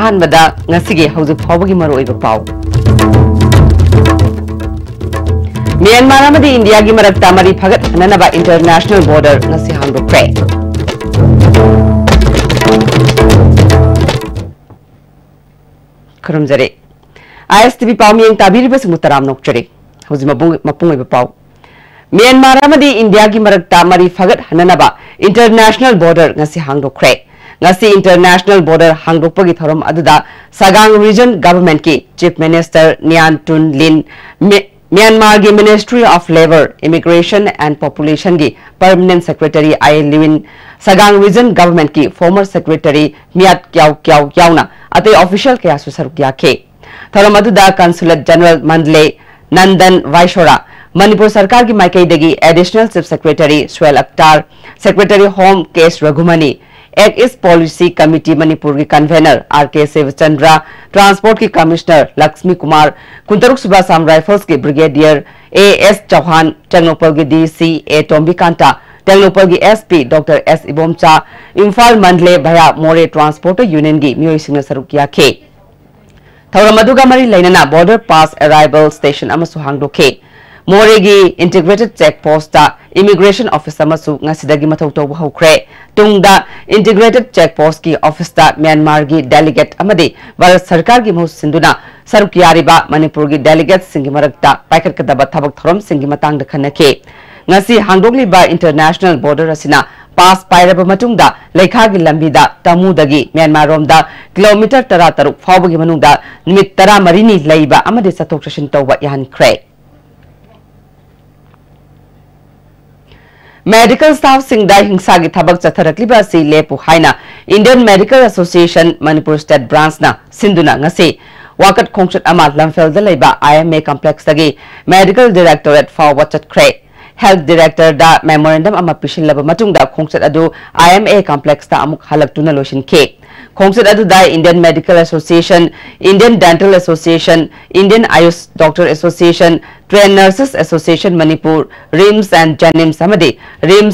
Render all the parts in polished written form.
अहमदा ngasiगे हौजिक फावगी मरोइबा पाव Myanmar अमदी India की मरक्ता मरी फगत हननबा इंटरनेशनल बॉर्डर ngasi हांगदोक्रे खरमजरे ISTV पावमियंग ताबिरिबा सिमुतराम नोक्चरे हौजि मपुंगइबा पाव म्यांमार अमदी इंडिया की मरक्ता मरी फगत हननबा इंटरनेशनल बॉर्डर ngasi हांगदोक्रे ngasi international border hangdokpagi thorom aduda Sagang region government ki chief minister Nyan Tun Lin Myanmar ki Ministry of Labor Immigration and Population ki permanent secretary Ai Lewin Sagang region government ki former secretary Miat Kyau Yauna ate official kaya su saruk yakhe thorom aduda consulate general Mandle Nandan Vaishora Manipur Sarkar ki Maikaidagi additional chief secretary Swell Akhtar secretary home K.S. Raghumani Act East Policy Committee Manipur की convener R.K. Sevachandra, transport की commissioner Lakshmi Kumar, कुंतरुक सुबह साम rifles के brigadier A.S. Chauhan, टेक्नोपल के D.C. A. टोम्बिकांता, Tengnoupal की S.P. Doctor S. Ibomcha, Imphal Mandalay भया Moreh transport union की मियोई सिंह सरुक किया खे। थौरम अदुगा मरी लैनना बॉर्डर पास अराइवल स्टेशन अमसु हांगदोखे। मोरेगी integrated check post immigration office ngasiदगी मथौ तौबा हौख्रे तुंगदा इंटीग्रेटेड चेक पोस्ट की ऑफिस म्यांमार की डेलीगेट अमदी भारत सरकार की महु सिंधुना सरुक यारिबा मणिपुर की डेलीगेट सिंगी मरक्ता पाइखटकदबा थबक थोरम सिंगी मतंग खनखे ngasi हांगदोगलिबा इंटरनेशनल बॉर्डर असिना पास पाइरबा मतुंगदा लेखागी लंबीदा तमुदगी म्यांमार रोमदा किलोमीटर 13 फावबगी मनुंगदा निमित 13 नि लैबा अमदी चथोक चसिन तौबा यानख्रे मेडिकल स्टाफ सिंगदा हिंसा की थबक चथरकलिबा से लेपु हाइना Indian medical association Manipur state branch ना सिंधुना ngasi वाकट खोंगचत अमा लमफेलदा लेबा IMA कॉम्प्लेक्स तगी मेडिकल डायरेक्टोरेट फाव वचतख्रे हेल्थ डायरेक्टर दा मेमोरेंडम अमा पिशिलबा मतुंगदा खोंगचत अदु IMA कॉम्प्लेक्स ता अमुक हलक्तुना लोशिनखे खोंगचत अदु दा Indian medical association Indian dental association Indian AYUSH doctor association train nurses association Manipur RIMS and JNIMS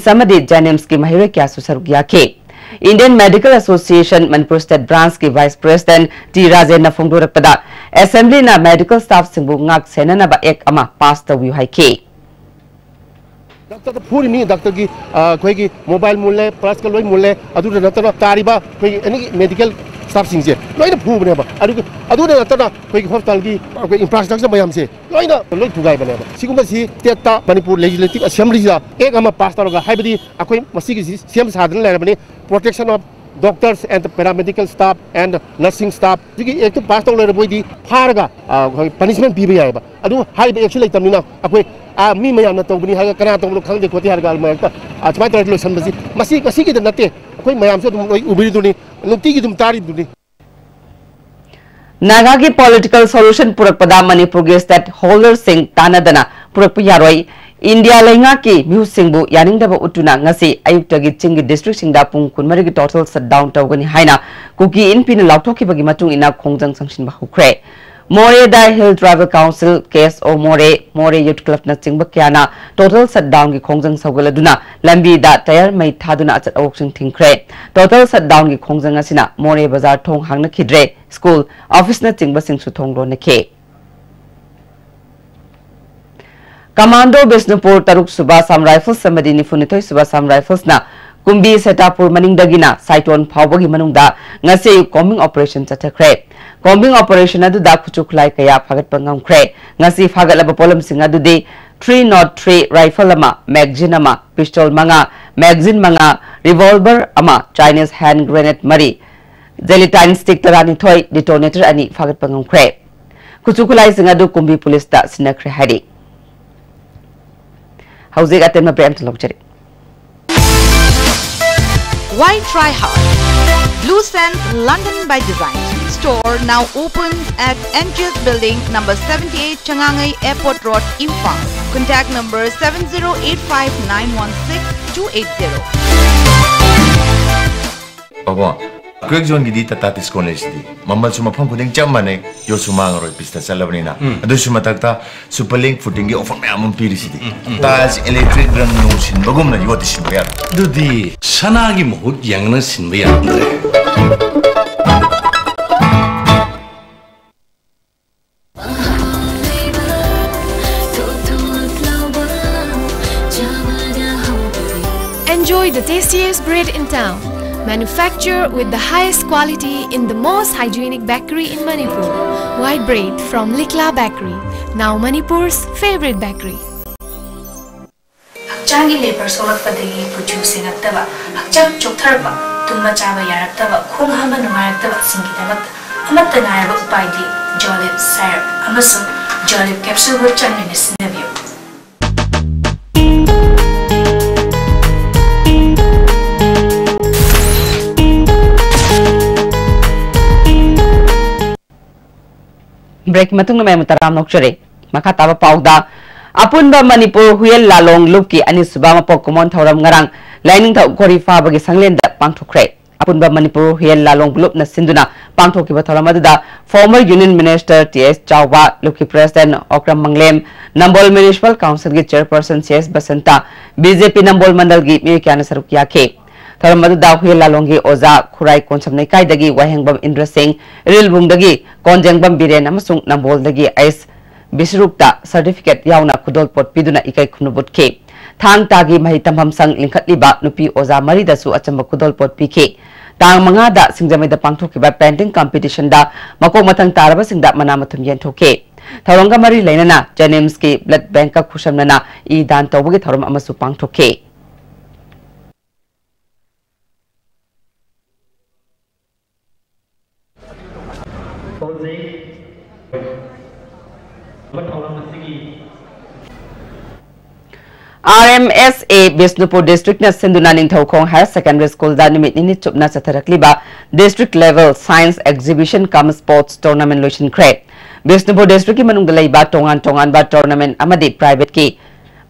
अमदी जेनिम्स की महिला क्या सुसरुक याखे Indian medical association Manipur state branch की वाइस प्रेसिडेंट टी राजेन फोंदोरकपदा असेंबली ना मेडिकल स्टाफ सिंबु ngak senanaba ek ama pass tawyu haike doctor पूरी मी डॉक्टर की कोई की मोबाइल मूल्य प्लस का लोई मूल्य अधूरे नतना तारीबा कोई यानी मेडिकल स्टाफ सिंह लोई ना फूब ने बा अधूरे नतना कोई हॉस्पिटल की कोई इंफ्रास्ट्रक्चर मयाम से लोई ना लोई फुगाई बने बा सिगुम सी तेता मणिपुर लेजिस्लेटिव असेंबली दा एक अमा पास तौर का हाइबदी अकोई मसी की सीएम साधन ले बने protection of doctors and paramedical staff and nursing staff जी एक तो पास तौर ले बोई फारगा पनिशमेंट भी आएगा अदु हाइब एक्चुअली तमनिना अकोई मी मयाम न तौबनी हागा कना तौबलो खंगे खोती हारगा मयक अचमा तौर लोसन बसी मसी की नते अकोई मयाम से तुम उबिरी दुनी नुक्ति की तुम तारी दुनी नागा की पॉलिटिकल सॉल्यूशन पुरकपदा मणिपुर के स्टेट होल्डर सिंह तानादना पुरकप यारोई इंडिया लेंगा की mu सिंगबु यानिंगदबा उटुना ngasi ayuktagi chingi district singda pung kunmari ki total shutdown tawgani haina kuki inpin lauthokhibagi matung ina khongjang sangsin ba hukre More da Hill Tribal Council case o More Youth Club na chingba kyana total shutdown ki khongjang saugaladuna lambi da tayar mai thaduna achat auction thingkre total shutdown ki khongjang asina More Bazar thong hangna khidre school office na chingba singsu thonglo nakhe Commando Bisnupur Taruk Subha Sam Rifles Samadi Nifunitoy Subha Sam Rifles na Kumbi Setapur Maningdagina Saiton Pawbagi Manungda ngasi combing operation chathakre combing operation adu da khuchuklai kaya phagat pangamkre ngasi phagalaba polam singa du de 303 rifle ama magazine ama pistol manga magazine manga revolver ama Chinese hand grenade mari gelatin stick tarani thoi detonator ani phagat pangamkre khuchuklai singa du Kumbi police da sinakre hari How's atem na prem thlokchari Why try hard? Blue Sands London by Design store now opens at NGS Building number 78 Changangai Airport Road, Impang. Contact number 7085916280. को quake zone की दी Tata discount लेसिदी mammal सु मफम खुदिंग चम माने यो सु मांगरोय पिस्ता चलबनिना अदुसु मतकता सुपरलिंक footing की offer ma'am पीरिसिदी ताज electric रंग no सिनबगुमना योति सिनबया दुदी सनागी मुहुत यांगना सिनबया Enjoy the tastiest bread in town. Manufactured with the highest quality in the most hygienic bakery in Manipur. White bread from Likla Bakery, now Manipur's favorite bakery. Hakchangi labor solakpadagi producing aktaba, hakchang choktarba, tumba chaba yaraktaba, khong hama nungayaktaba singkidamat, amatta nayaba upaidi, Jolib syrup, amasung Jolib capsule with chanminis nabyo. Break matung na may mutaram nokchare makataba pauda apunba Manipur Huyel Lalong Lupki ani subama pokemon thoram ngarang lining tha gori fa bagi sanglenda pangthokre apunba Manipur Huyel Lalong Lup na sinduna pangthokiba thoramada former Union Minister TS Chawba Lupki President Okram Manglem Nambol Municipal Council gi Chairperson CS Basanta BJP Nambol Mandal gi mi kyana saruk yakhe Tharamadu Huyel Lalong gi Oza Khurai Konsam Kai dagi Wahengbam Indra Singh Rilbung dagi Konjengbam Biren amasung Nambol dagi Ais Bisrukta certificate yauna kudol pot piduna ikai khunubut ke thang tagi mahitamham sang lingkhatliba nupi Oza Mari dasu achamba kudol pot pike tang manga da singjamai da pangthokiba painting competition da makok mathang taraba singda manamathum yenthoke Tharonga Mari lainana Janims ki blood bank ka khushamnana I dan tawbagi tharom amasu pangthoke RMSA Bisnupur District na Sinduna Ningthaukhong Higher Secondary School da nimit ni chupna chatharakliba district level science exhibition cum sports tournament lotion kre Bisnupur District ki manungda leiba tongan ba tournament amadi private ki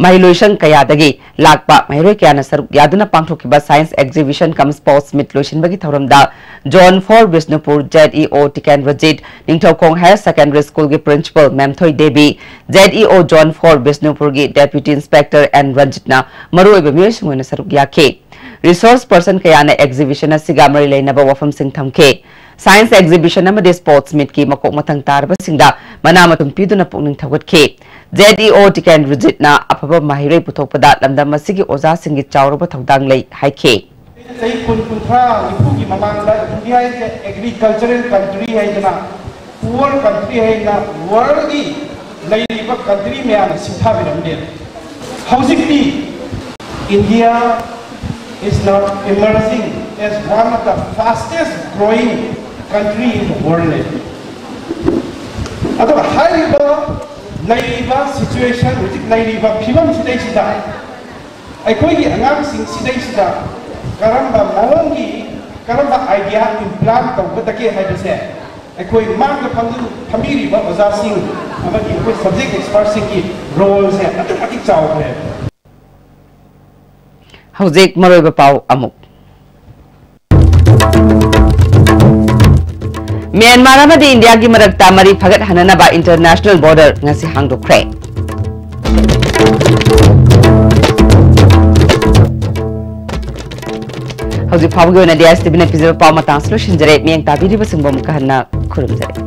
Mahilotion kayadagi lakpa mahiroi kyana saruk yaduna pangthokiba science exhibition cum sports meet lotion bagi thoramda John 4 Bisnupur ZEO Tikan Rajit Ningthaukhong Higher Secondary School ki principal Ma'am Thoi Devi ZEO John 4 Bisnupur ki Deputy Inspector and Ranjitna maroi be mi singona saruk yakhe resource person kayana exhibition asiga mari leinaba wafam sing thamke science exhibition amadi sports meet ki makok mathang tarba singda manamatum piduna pungning thawat ke ZEO Tikan Rajit na apaba mahiroi puthokpada lamdam masigi oza singi chawroba thodang lei haike Say Kuntra, Nipuki Mamanda, India is an agricultural country, poor country, worldly lady country, may I sit housing India is now emerging as one of the fastest growing country in the world. At a high level, situation, which is Pimam Sidesida. I call it announcing Sidesida. Karamba Mawangi, Karamba idea implant of what the case had to say. I call it Mark the Family, what was asking about the subject expressing roles and it's out there. Howzik Maroiba Pau Amuk Myanmar amadi India gi marakta mari phagat hananaba international border ngasi hangdokre Howzik Pau gi na DSTV na episode pau matang solution jare miyang tabiri basing bom kahana khurumjare